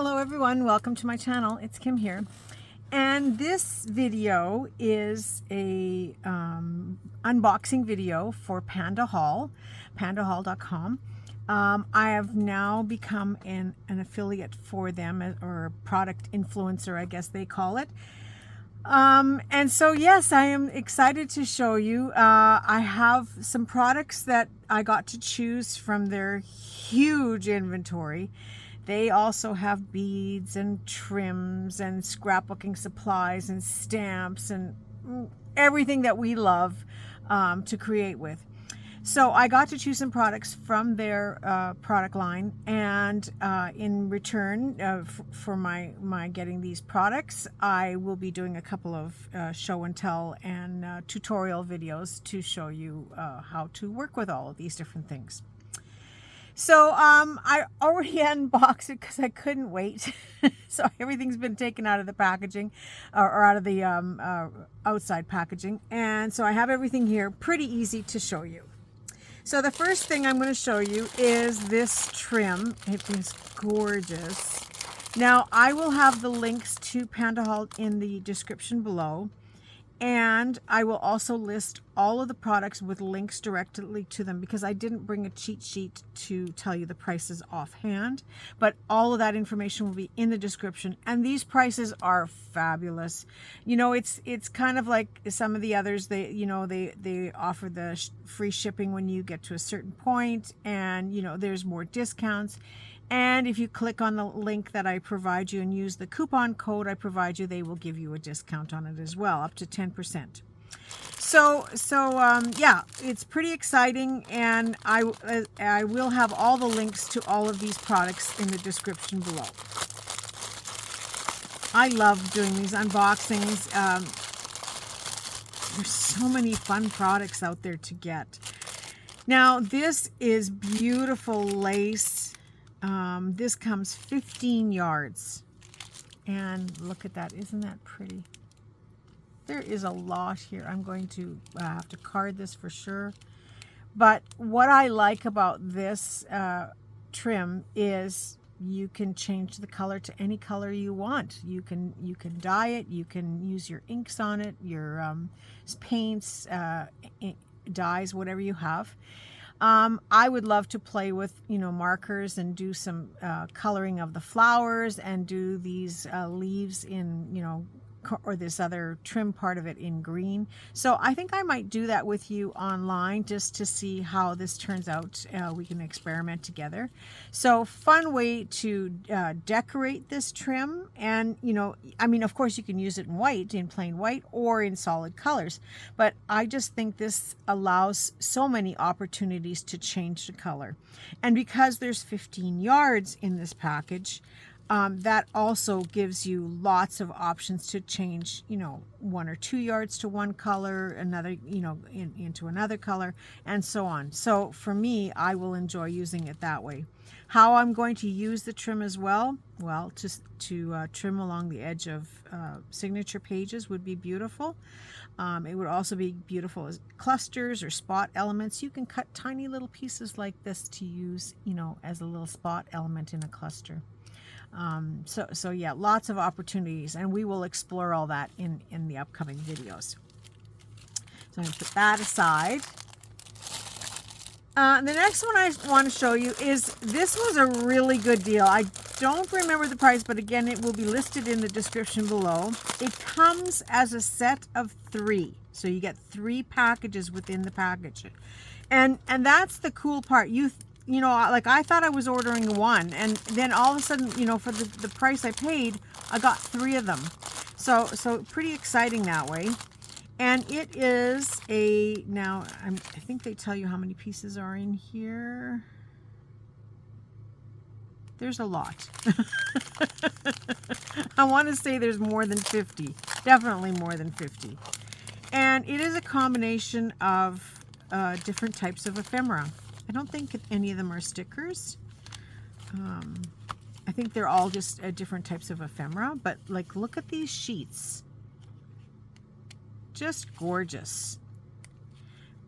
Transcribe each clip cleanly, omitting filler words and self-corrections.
Hello everyone, welcome to my channel. It's Kim here, and this video is a unboxing video for PandaHall, pandahall.com. I have now become an affiliate for them, or a product influencer, I guess they call it. And so yes, I am excited to show you. I have some products that I got to choose from their huge inventory. They also have beads and trims and scrapbooking supplies and stamps and everything that we love to create with. So I got to choose some products from their product line, and in return for my getting these products, I will be doing a couple of show and tell and tutorial videos to show you how to work with all of these different things. So I already unboxed it because I couldn't wait. So everything's been taken out of the packaging, or out of the outside packaging, and so I have everything here, pretty easy to show you. So the first thing I'm going to show you is this trim. It is gorgeous. Now I will have the links to PandaHall in the description below, and I will also list all of the products with links directly to them, because I didn't bring a cheat sheet to tell you the prices offhand, but all of that information will be in the description. And these prices are fabulous. You know, it's kind of like some of the others. They offer the free shipping when you get to a certain point, and you know, there's more discounts. And if you click on the link that I provide you and use the coupon code I provide you, they will give you a discount on it as well, up to 10%. So yeah, it's pretty exciting, and I will have all the links to all of these products in the description below. I love doing these unboxings. There's so many fun products out there to get. Now this is beautiful lace. This comes 15 yards, and look at that. Isn't that pretty? There is a lot here. I'm going to have to card this for sure. But what I like about this trim is you can change the color to any color you want. You can dye it. You can use your inks on it, your paints, dyes, whatever you have. I would love to play with, you know, markers and do some coloring of the flowers, and do these leaves in, you know, or this other trim part of it in green. So I think I might do that with you online just to see how this turns out. We can experiment together. So fun way to decorate this trim. And you know, I mean, of course you can use it in white, in plain white, or in solid colors, but I just think this allows so many opportunities to change the color. And because there's 15 yards in this package, that also gives you lots of options to change, you know, 1 or 2 yards to one color, another, you know, into another color, and so on. So for me, I will enjoy using it that way. How I'm going to use the trim as well, just to trim along the edge of signature pages would be beautiful. It would also be beautiful as clusters or spot elements. You can cut tiny little pieces like this to use, you know, as a little spot element in a cluster. So yeah, lots of opportunities, and we will explore all that in the upcoming videos. So I'm going to put that aside. The next one I want to show you is, this was a really good deal. I don't remember the price, but again, it will be listed in the description below. It comes as a set of 3. So you get 3 packages within the package. And that's the cool part. You know, like I thought I was ordering 1, and then all of a sudden, you know, for the price I paid, I got 3 of them. So pretty exciting that way. And it is now I think they tell you how many pieces are in here. There's a lot. I want to say there's more than 50. Definitely more than 50. And it is a combination of different types of ephemera. I don't think any of them are stickers. I think they're all just different types of ephemera, but like, look at these sheets. Just gorgeous.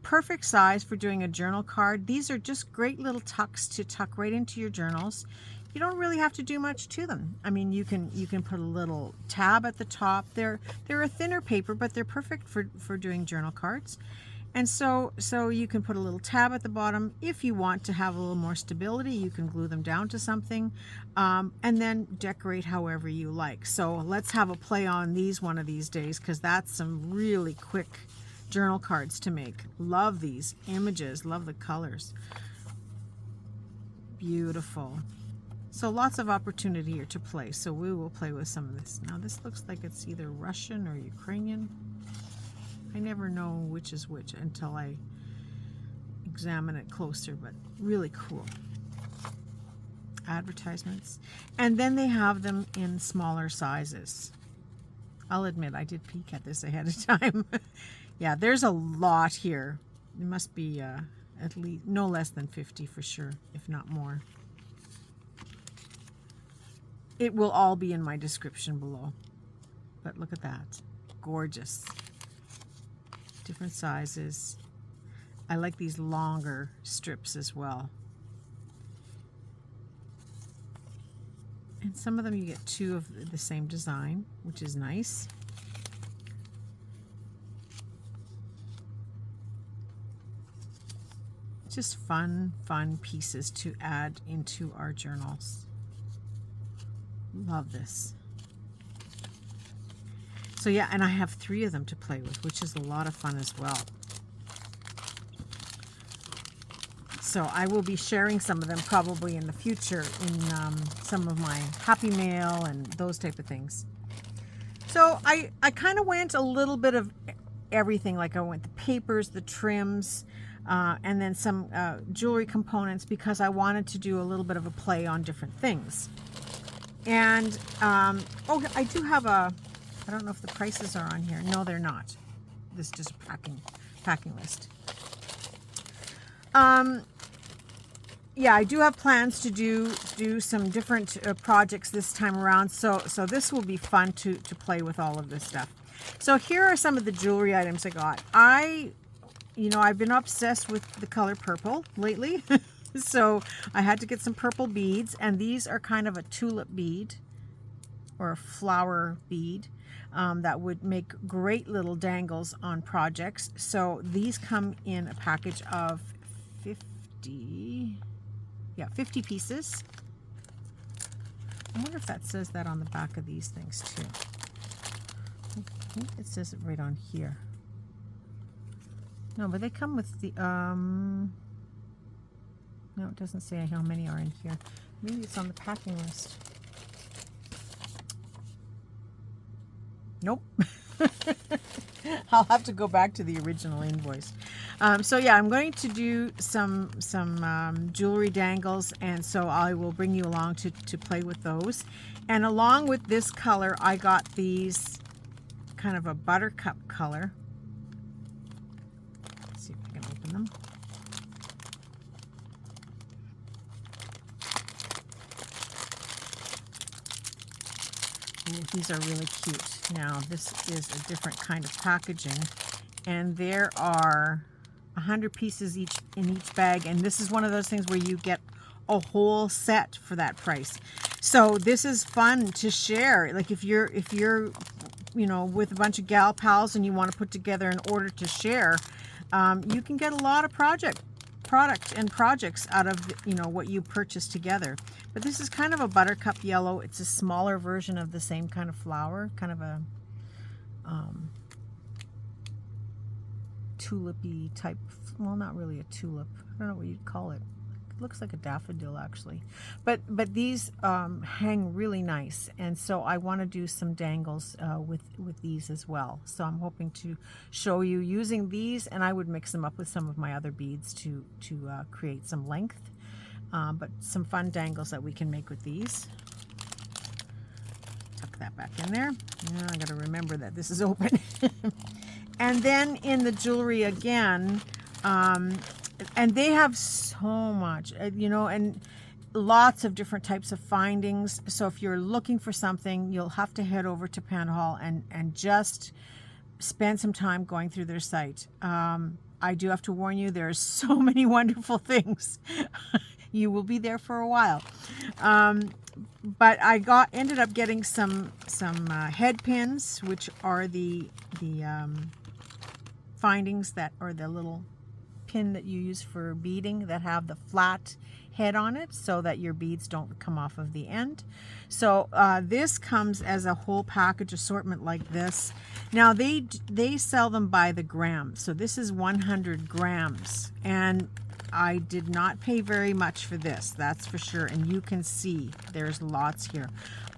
Perfect size for doing a journal card. These are just great little tucks to tuck right into your journals. you don't really have to do much to them. I mean, you can put a little tab at the top. They're a thinner paper, but they're perfect for doing journal cards. And so you can put a little tab at the bottom. If you want to have a little more stability, you can glue them down to something, and then decorate however you like. So let's have a play on these one of these days, because that's some really quick journal cards to make. Love these images, love the colors. Beautiful. So lots of opportunity here to play. So we will play with some of this. Now this looks like it's either Russian or Ukrainian. I never know which is which until I examine it closer, but really cool. Advertisements. And then they have them in smaller sizes. I'll admit I did peek at this ahead of time. Yeah, there's a lot here. It must be at least no less than 50 for sure, if not more. It will all be in my description below. But look at that. Gorgeous. Different sizes. I like these longer strips as well. And some of them you get two of the same design, which is nice. Just fun pieces to add into our journals. Love this. So yeah, and I have 3 of them to play with, which is a lot of fun as well. So I will be sharing some of them probably in the future in some of my Happy Mail and those type of things. So I kind of went a little bit of everything. Like I went the papers, the trims, and then some jewelry components, because I wanted to do a little bit of a play on different things. And oh, I do have a, I don't know if the prices are on here. No, they're not. This is just a packing list. Yeah, I do have plans to do some different projects this time around. So this will be fun to play with all of this stuff. So here are some of the jewelry items I got. I've been obsessed with the color purple lately. So I had to get some purple beads, and these are kind of a tulip bead or a flower bead that would make great little dangles on projects. So these come in a package of 50 pieces. I wonder if that says that on the back of these things too. I think it says it right on here. No, but they come with the no, it doesn't say how many are in here. Maybe it's on the packing list. Nope. I'll have to go back to the original invoice. So yeah, I'm going to do some jewelry dangles, and so I will bring you along to play with those. And along with this color, I got these kind of a buttercup color. Let's see if I can open them. Ooh, these are really cute. Now, this is a different kind of packaging, and there are 100 pieces in each bag, and this is one of those things where you get a whole set for that price. So this is fun to share. Like if you're with a bunch of gal pals and you want to put together an order to share, you can get a lot of product and projects out of what you purchase together. But this is kind of a buttercup yellow. It's a smaller version of the same kind of flower, kind of a tulipy type. Well, not really a tulip. I don't know what you'd call it. It looks like a daffodil actually, but these hang really nice, and so I want to do some dangles with these as well. So I'm hoping to show you using these, and I would mix them up with some of my other beads to create some length, but some fun dangles that we can make with these. Tuck that back in there. Now I got to remember that this is open. And then in the jewelry again, and they have so much, and lots of different types of findings. So if you're looking for something, you'll have to head over to PandaHall and just spend some time going through their site. I do have to warn you, there's so many wonderful things. you will be there for a while. But I ended up getting some head pins, which are the findings that, or the little pin that you use for beading, that have the flat head on it so that your beads don't come off of the end. So this comes as a whole package assortment like this. Now they sell them by the gram, so this is 100 grams, and I did not pay very much for this, that's for sure. And you can see there's lots here.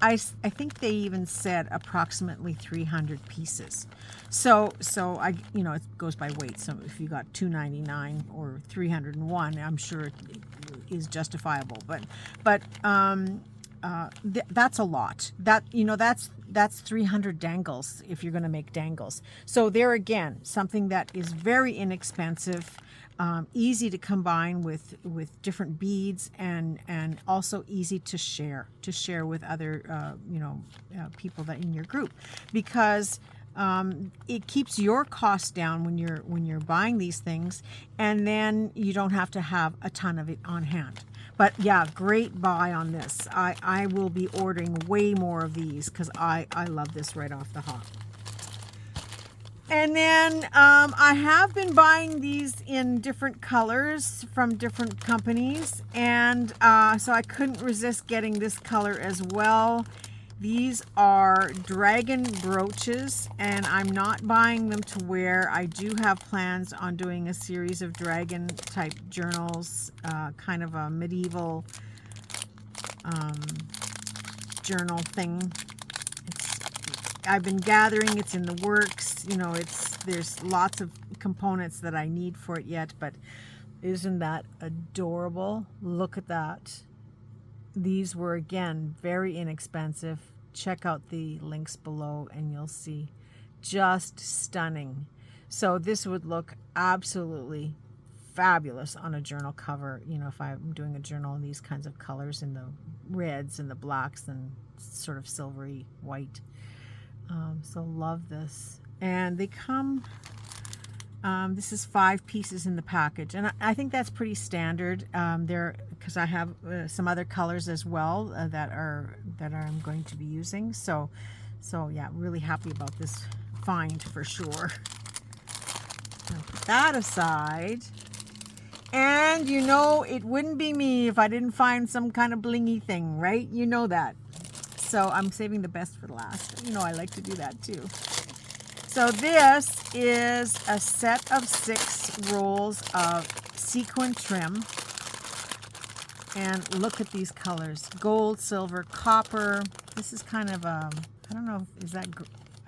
I think they even said approximately 300 pieces. So I, you know, it goes by weight. So if you got 299 or 301, I'm sure it is justifiable. But that's a lot. That, you know, that's 300 dangles if you're going to make dangles. So there again, something that is very inexpensive. Easy to combine with different beads, and also easy to share with other people that in your group, because it keeps your costs down when you're buying these things, and then you don't have to have a ton of it on hand. But yeah, great buy on this. I will be ordering way more of these because I love this right off the hop. And then I have been buying these in different colors from different companies, and so I couldn't resist getting this color as well. These are dragon brooches, and I'm not buying them to wear. I do have plans on doing a series of dragon type journals, kind of a medieval journal thing. I've been gathering, it's in the works, you know, there's lots of components that I need for it yet, but isn't that adorable? Look at that. These were, again, very inexpensive. Check out the links below and you'll see. Just stunning. So this would look absolutely fabulous on a journal cover, you know, if I'm doing a journal in these kinds of colors, in the reds and the blacks and sort of silvery white. So love this. And they come, this is 5 pieces in the package, and I think that's pretty standard there, because I have some other colors as well that I'm going to be using. So yeah, really happy about this find for sure. I'll put that aside. And you know, it wouldn't be me if I didn't find some kind of blingy thing, right? You know that. So I'm saving the best for the last. You know, I like to do that too. So this is a set of 6 rolls of sequin trim. And look at these colors. Gold, silver, copper. This is kind of a, I don't know, is that,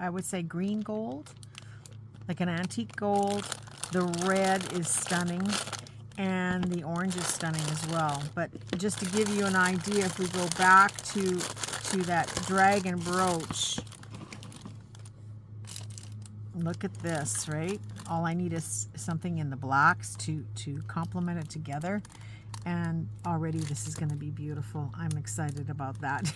I would say green gold? Like an antique gold. The red is stunning. And the orange is stunning as well. But just to give you an idea, if we go back to that dragon brooch, look at this, right? All I need is something in the blacks to complement it together, and already this is going to be beautiful. I'm excited about that.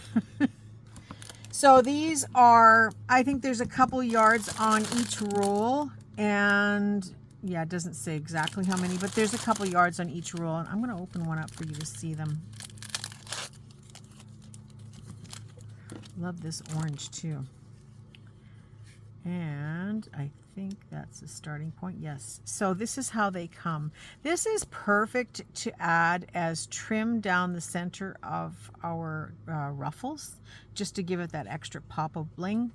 So these are, I think there's a couple yards on each roll, and yeah, it doesn't say exactly how many, but there's a couple yards on each roll, and I'm going to open one up for you to see them. Love this orange too. And I think that's the starting point. Yes. So this is how they come. This is perfect to add as trim down the center of our ruffles, just to give it that extra pop of bling.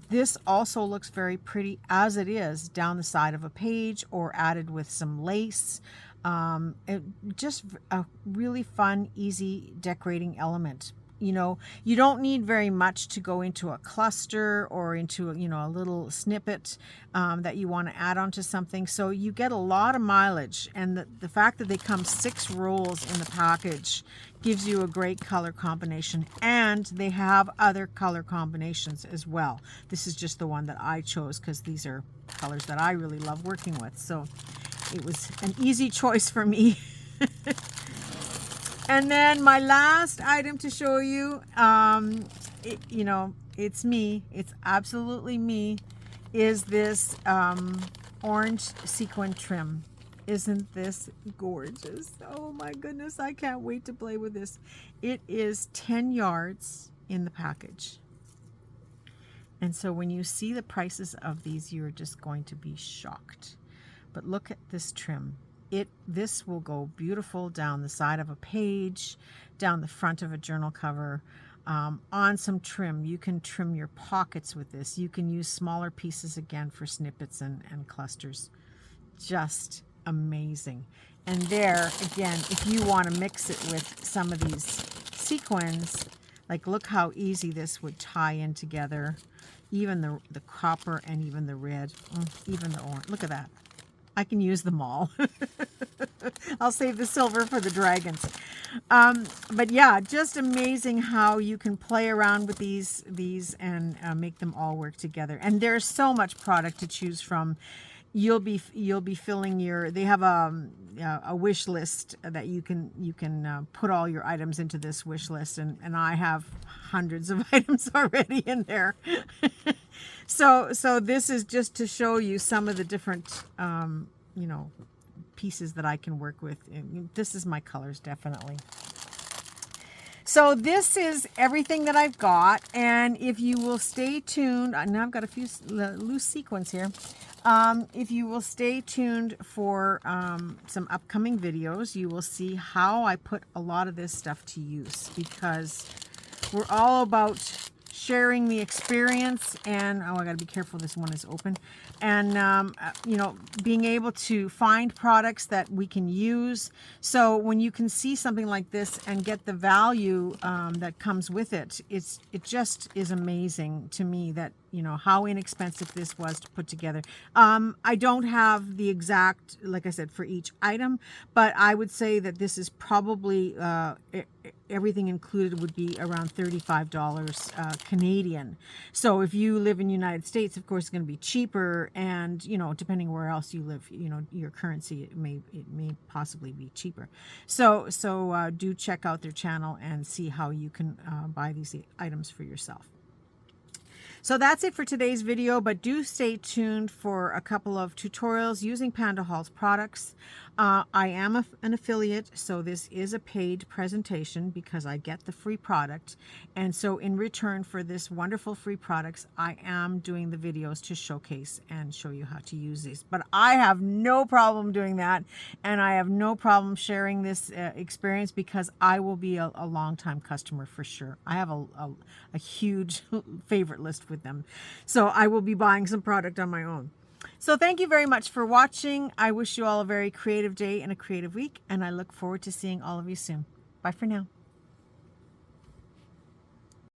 This also looks very pretty as it is down the side of a page, or added with some lace. Just a really fun, easy decorating element. You know, you don't need very much to go into a cluster or into, you know, a little snippet that you want to add onto something. So you get a lot of mileage, and the fact that they come 6 rolls in the package gives you a great color combination, and they have other color combinations as well. This is just the one that I chose because these are colors that I really love working with. So it was an easy choice for me. And then my last item to show you, you know, it's me. It's absolutely me. Is this orange sequin trim. Isn't this gorgeous? Oh my goodness, I can't wait to play with this. It is 10 yards in the package. And so when you see the prices of these, you're just going to be shocked. But look at this trim. This will go beautiful down the side of a page, down the front of a journal cover, on some trim. You can trim your pockets with this. You can use smaller pieces again for snippets and clusters. Just amazing. And there, again, if you want to mix it with some of these sequins, like look how easy this would tie in together. Even the copper and even the red, even the orange. Look at that. I can use them all. I'll save the silver for the dragons. But yeah, just amazing how you can play around with these and make them all work together. And there's so much product to choose from. You'll be filling your. They have a wish list that you can put all your items into this wish list, and I have hundreds of items already in there. So this is just to show you some of the different pieces that I can work with. And this is my colors, definitely. So this is everything that I've got, and if you will stay tuned, now I've got a few loose sequins here. If you will stay tuned for some upcoming videos, you will see how I put a lot of this stuff to use, because we're all about sharing the experience, and oh, I gotta be careful, this one is open, and being able to find products that we can use. So when you can see something like this and get the value that comes with it, it just is amazing to me that how inexpensive this was to put together. I don't have the exact, like I said, for each item, but I would say that this is probably everything included would be around $35 Canadian. So if you live in the United States, of course, it's going to be cheaper, and depending where else you live, your currency, it may possibly be cheaper. So do check out their channel and see how you can buy these items for yourself. So that's it for today's video, but do stay tuned for a couple of tutorials using PandaHall's products. I am an affiliate, so this is a paid presentation because I get the free product. And so in return for this wonderful free products, I am doing the videos to showcase and show you how to use these. But I have no problem doing that, and I have no problem sharing this experience, because I will be a long-time customer for sure. I have a huge favorite list with them. So I will be buying some product on my own. So thank you very much for watching. I wish you all a very creative day and a creative week, and I look forward to seeing all of you soon. Bye for now.